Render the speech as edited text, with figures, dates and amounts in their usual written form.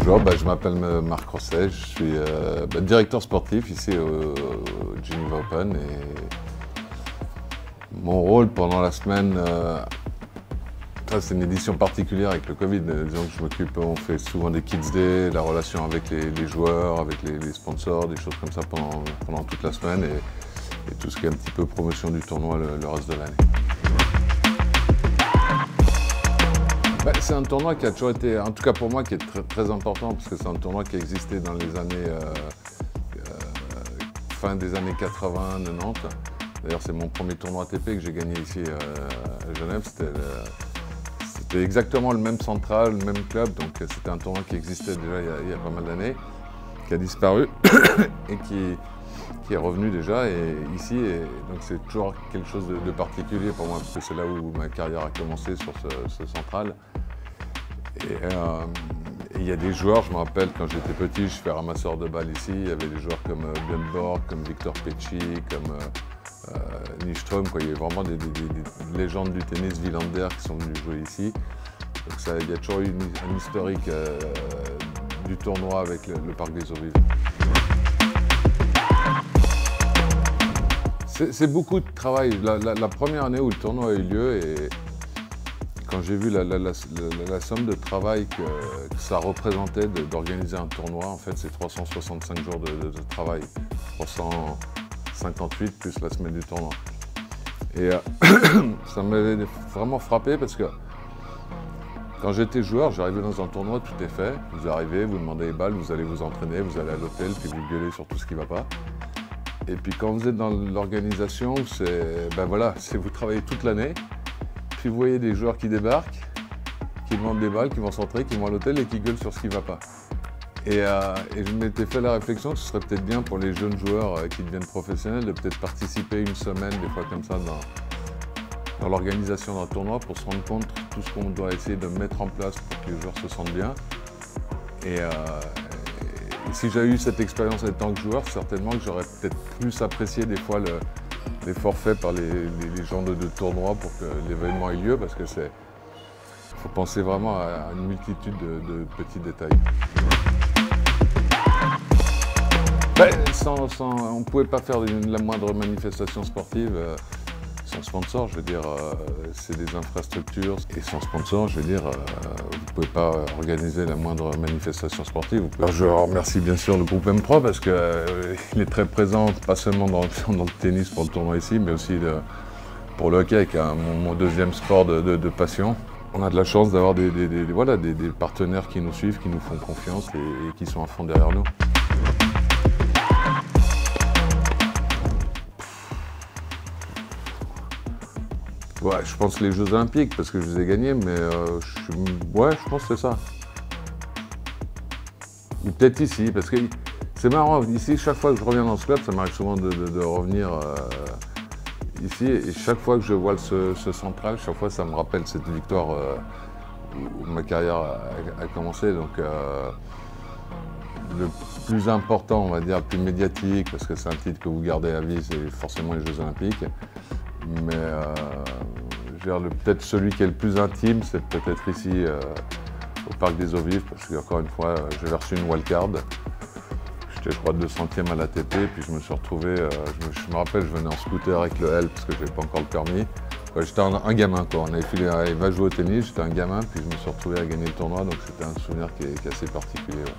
Bonjour, je m'appelle Marc Rosset, je suis directeur sportif ici au Geneva Open et mon rôle pendant la semaine, c'est une édition particulière avec le Covid, disons que je m'occupe, on fait souvent des Kids Day, la relation avec les joueurs, avec les sponsors, des choses comme ça pendant toute la semaine et tout ce qui est un petit peu promotion du tournoi le reste de l'année. C'est un tournoi qui a toujours été, en tout cas pour moi, qui est très important parce que c'est un tournoi qui a existé dans les années, fin des années 80, 90. D'ailleurs, c'est mon premier tournoi ATP que j'ai gagné ici à Genève. C'était exactement le même central, le même club, donc c'était un tournoi qui existait déjà il y a pas mal d'années, qui a disparu et qui est revenu déjà ici. Et donc c'est toujours quelque chose de particulier pour moi parce que c'est là où ma carrière a commencé sur ce central. Et il y a des joueurs, je me rappelle quand j'étais petit, je fais ramasseur de balles ici, il y avait des joueurs comme Björn Borg, comme Victor Pecci, comme Nyström, il y avait vraiment des légendes du tennis, Wilander qui sont venus jouer ici. Donc il y a toujours eu un historique du tournoi avec le Parc des Eaux Vives. C'est beaucoup de travail. La première année où le tournoi a eu lieu, et quand j'ai vu la somme de travail que ça représentait d'organiser un tournoi, en fait c'est 365 jours de travail, 358 plus la semaine du tournoi. Et ça m'avait vraiment frappé parce que quand j'étais joueur, j'arrivais dans un tournoi, tout est fait, vous arrivez, vous demandez les balles, vous allez vous entraîner, vous allez à l'hôtel, puis vous gueulez sur tout ce qui ne va pas. Et puis quand vous êtes dans l'organisation, vous travaillez toute l'année, puis vous voyez des joueurs qui débarquent, qui demandent des balles, qui vont s'entraîner, qui vont à l'hôtel et qui gueulent sur ce qui ne va pas. Et je m'étais fait la réflexion que ce serait peut-être bien pour les jeunes joueurs qui deviennent professionnels de peut-être participer une semaine, des fois comme ça, dans l'organisation d'un tournoi pour se rendre compte de tout ce qu'on doit essayer de mettre en place pour que les joueurs se sentent bien. Et si j'avais eu cette expérience en tant que joueur, certainement que j'aurais peut-être plus apprécié des fois l'effort fait par les gens de tournoi pour que l'événement ait lieu, parce que faut penser vraiment à une multitude de petits détails. On ne pouvait pas faire la moindre manifestation sportive sans sponsor, je veux dire, c'est des infrastructures, et sans sponsor, je veux dire, vous ne pouvez pas organiser la moindre manifestation sportive. Alors je remercie bien sûr le groupe M-Pro parce qu'il est très présent, pas seulement dans le tennis pour le tournoi ici, mais aussi pour le hockey, qui est mon deuxième sport de passion. On a de la chance d'avoir des partenaires qui nous suivent, qui nous font confiance et qui sont à fond derrière nous. Ouais, je pense les Jeux Olympiques parce que je les ai gagnés, mais je pense que c'est ça. Ou peut-être ici, parce que c'est marrant, ici, chaque fois que je reviens dans ce club, ça m'arrive souvent de revenir ici, et chaque fois que je vois ce central, chaque fois ça me rappelle cette victoire où ma carrière a commencé. Donc le plus important, on va dire, le plus médiatique, parce que c'est un titre que vous gardez à vie, c'est forcément les Jeux Olympiques. Mais peut-être celui qui est le plus intime, c'est peut-être ici au Parc des Eaux Vives, parce qu'encore une fois, j'ai reçu une wildcard. J'étais, je crois, 200e à l'ATP, puis je me suis retrouvé, je me rappelle, je venais en scooter avec le L, parce que je n'avais pas encore le permis. J'étais un gamin, quoi. On avait filé, il va jouer au tennis, j'étais un gamin, puis je me suis retrouvé à gagner le tournoi, donc c'était un souvenir qui est assez particulier. Ouais.